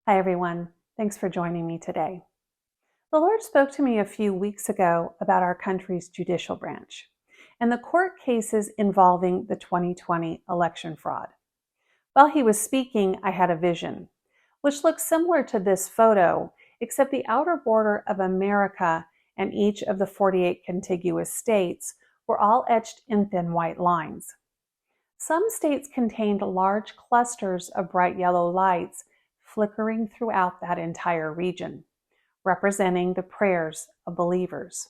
Hi, everyone. Thanks for joining me today. The Lord spoke to me a few weeks ago about our country's judicial branch and the court cases involving the 2020 election fraud. While he was speaking, I had a vision, which looks similar to this photo, except the outer border of America and each of the 48 contiguous states were all etched in thin white lines. Some states contained large clusters of bright yellow lights flickering throughout that entire region, representing the prayers of believers.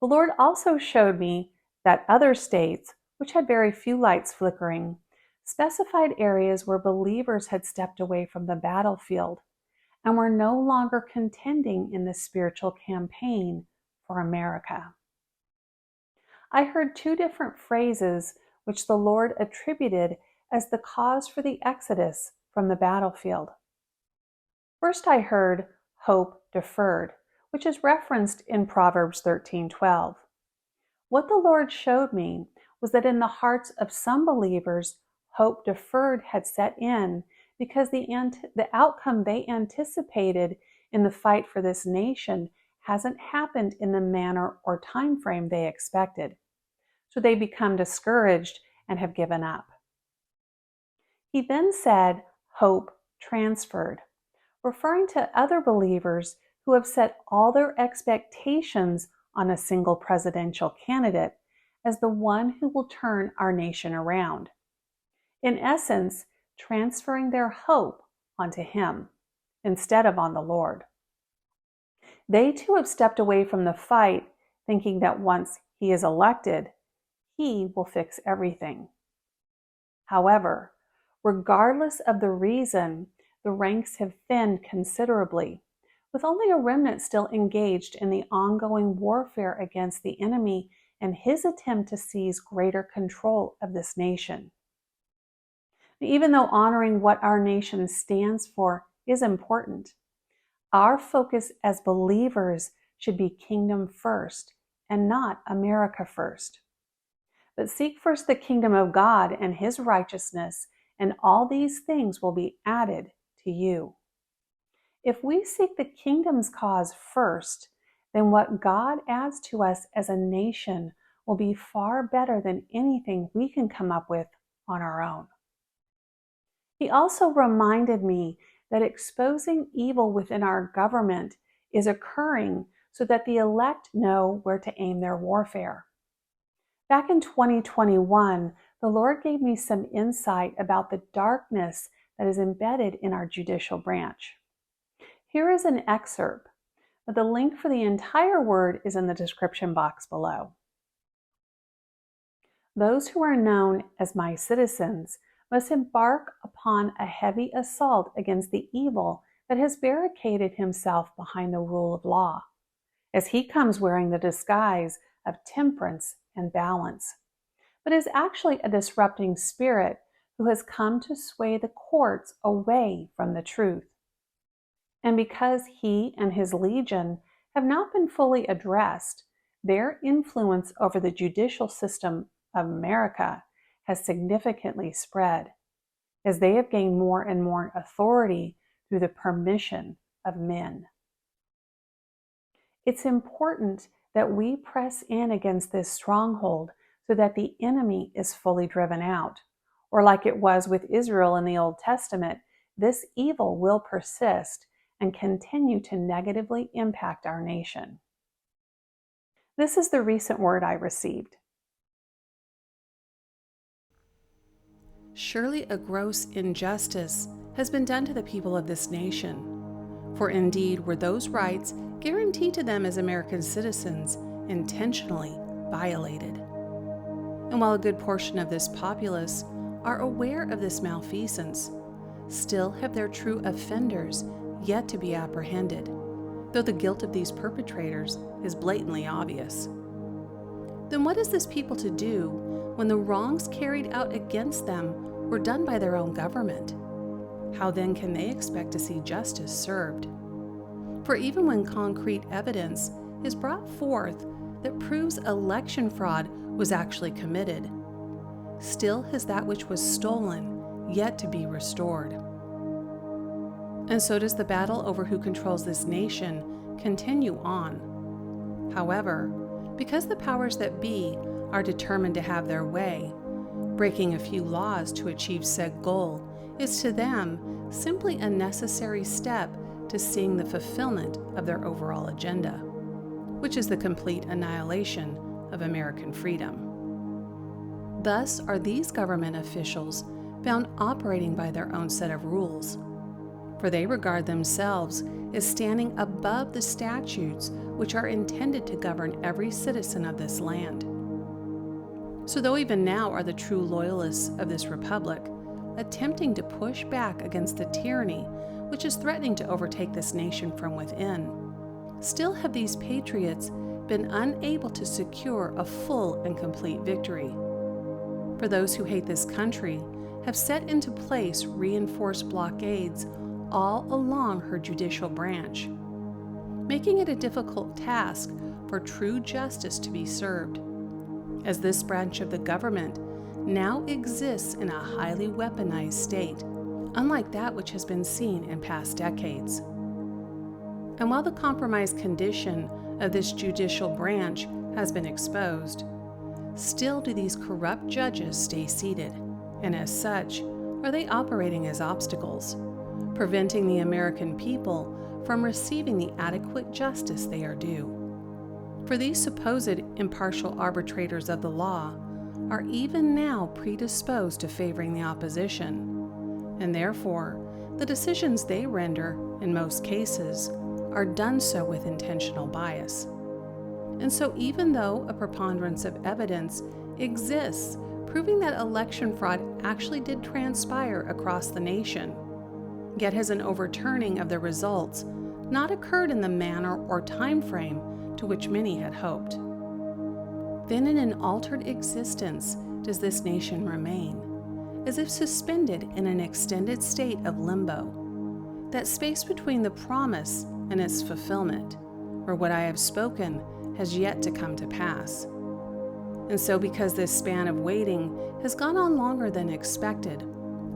The Lord also showed me that other states, which had very few lights flickering, specified areas where believers had stepped away from the battlefield and were no longer contending in the spiritual campaign for America. I heard two different phrases which the Lord attributed as the cause for the exodus from the battlefield. First, I heard hope deferred, which is referenced in Proverbs 13:12. What the Lord showed me was that in the hearts of some believers, hope deferred had set in because the outcome they anticipated in the fight for this nation hasn't happened in the manner or time frame they expected. So they become discouraged and have given up. He then said, hope transferred, referring to other believers who have set all their expectations on a single presidential candidate as the one who will turn our nation around. In essence, transferring their hope onto him instead of on the Lord. They too have stepped away from the fight, thinking that once he is elected, he will fix everything. However, regardless of the reason, the ranks have thinned considerably, with only a remnant still engaged in the ongoing warfare against the enemy and his attempt to seize greater control of this nation. Even though honoring what our nation stands for is important, our focus as believers should be kingdom first and not America first. But seek first the kingdom of God and his righteousness, and all these things will be added to you. If we seek the kingdom's cause first, then what God adds to us as a nation will be far better than anything we can come up with on our own. He also reminded me that exposing evil within our government is occurring so that the elect know where to aim their warfare. Back in 2021, the Lord gave me some insight about the darkness that is embedded in our judicial branch. Here is an excerpt, but the link for the entire word is in the description box below. Those who are known as my citizens must embark upon a heavy assault against the evil that has barricaded himself behind the rule of law, as he comes wearing the disguise of temperance and balance, but is actually a disrupting spirit who has come to sway the courts away from the truth. And because he and his legion have not been fully addressed, their influence over the judicial system of America has significantly spread, as they have gained more and more authority through the permission of men. It's important that we press in against this stronghold so that the enemy is fully driven out. Or like it was with Israel in the Old Testament, this evil will persist and continue to negatively impact our nation. This is the recent word I received. Surely a gross injustice has been done to the people of this nation. For indeed were those rights guaranteed to them as American citizens intentionally violated. And while a good portion of this populace are aware of this malfeasance, still have their true offenders yet to be apprehended, though the guilt of these perpetrators is blatantly obvious. Then what is this people to do when the wrongs carried out against them were done by their own government? How then can they expect to see justice served? For even when concrete evidence is brought forth that proves election fraud was actually committed, still has that which was stolen yet to be restored. And so does the battle over who controls this nation continue on. However, because the powers that be are determined to have their way, breaking a few laws to achieve said goal is to them simply a necessary step to seeing the fulfillment of their overall agenda, which is the complete annihilation of American freedom. Thus are these government officials found operating by their own set of rules, for they regard themselves as standing above the statutes which are intended to govern every citizen of this land. So though even now are the true loyalists of this republic attempting to push back against the tyranny which is threatening to overtake this nation from within, still have these patriots been unable to secure a full and complete victory. For those who hate this country have set into place reinforced blockades all along her judicial branch, making it a difficult task for true justice to be served, as this branch of the government now exists in a highly weaponized state, unlike that which has been seen in past decades. And while the compromised condition of this judicial branch has been exposed, still do these corrupt judges stay seated, and as such are they operating as obstacles, preventing the American people from receiving the adequate justice they are due. For these supposed impartial arbitrators of the law are even now predisposed to favoring the opposition, and therefore the decisions they render, in most cases, are done so with intentional bias. And so even though a preponderance of evidence exists proving that election fraud actually did transpire across the nation, yet has an overturning of the results not occurred in the manner or time frame to which many had hoped. Then in an altered existence does this nation remain, as if suspended in an extended state of limbo, that space between the promise and its fulfillment, where what I have spoken has yet to come to pass. And so because this span of waiting has gone on longer than expected,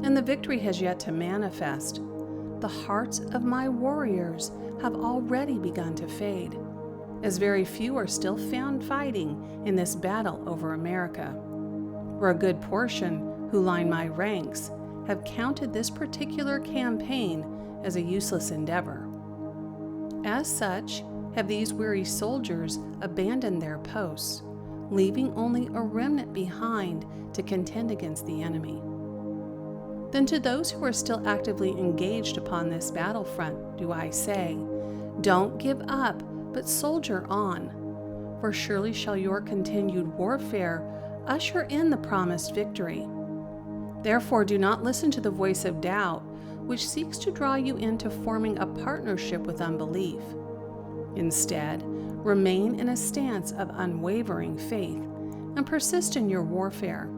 and the victory has yet to manifest, the hearts of my warriors have already begun to fade, as very few are still found fighting in this battle over America, where a good portion who line my ranks have counted this particular campaign as a useless endeavor. As such, have these weary soldiers abandoned their posts, leaving only a remnant behind to contend against the enemy. Then to those who are still actively engaged upon this battlefront do I say, don't give up, but soldier on, for surely shall your continued warfare usher in the promised victory. Therefore do not listen to the voice of doubt, which seeks to draw you into forming a partnership with unbelief. Instead, remain in a stance of unwavering faith and persist in your warfare.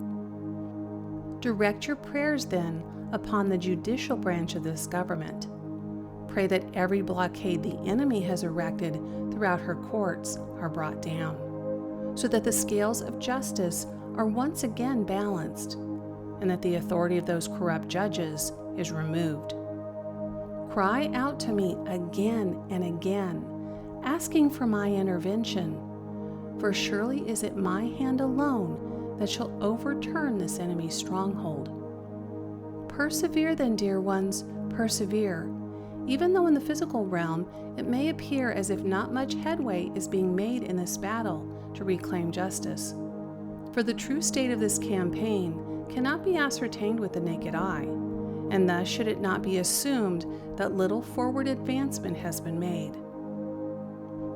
Direct your prayers then upon the judicial branch of this government. Pray that every blockade the enemy has erected throughout her courts are brought down, so that the scales of justice are once again balanced, and that the authority of those corrupt judges is removed. Cry out to me again and again, asking for my intervention, for surely is it my hand alone that shall overturn this enemy's stronghold. Persevere then, dear ones, persevere, even though in the physical realm it may appear as if not much headway is being made in this battle to reclaim justice. For the true state of this campaign cannot be ascertained with the naked eye, and thus should it not be assumed that little forward advancement has been made.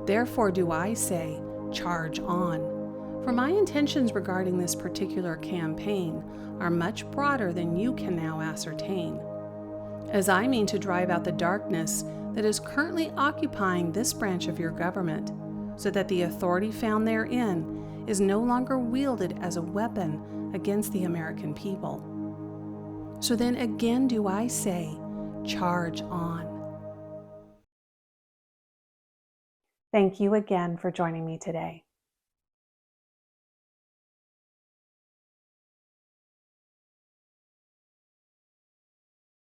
Therefore do I say, charge on, for my intentions regarding this particular campaign are much broader than you can now ascertain, as I mean to drive out the darkness that is currently occupying this branch of your government, so that the authority found therein is no longer wielded as a weapon against the American people. So then again do I say, charge on. Thank you again for joining me today.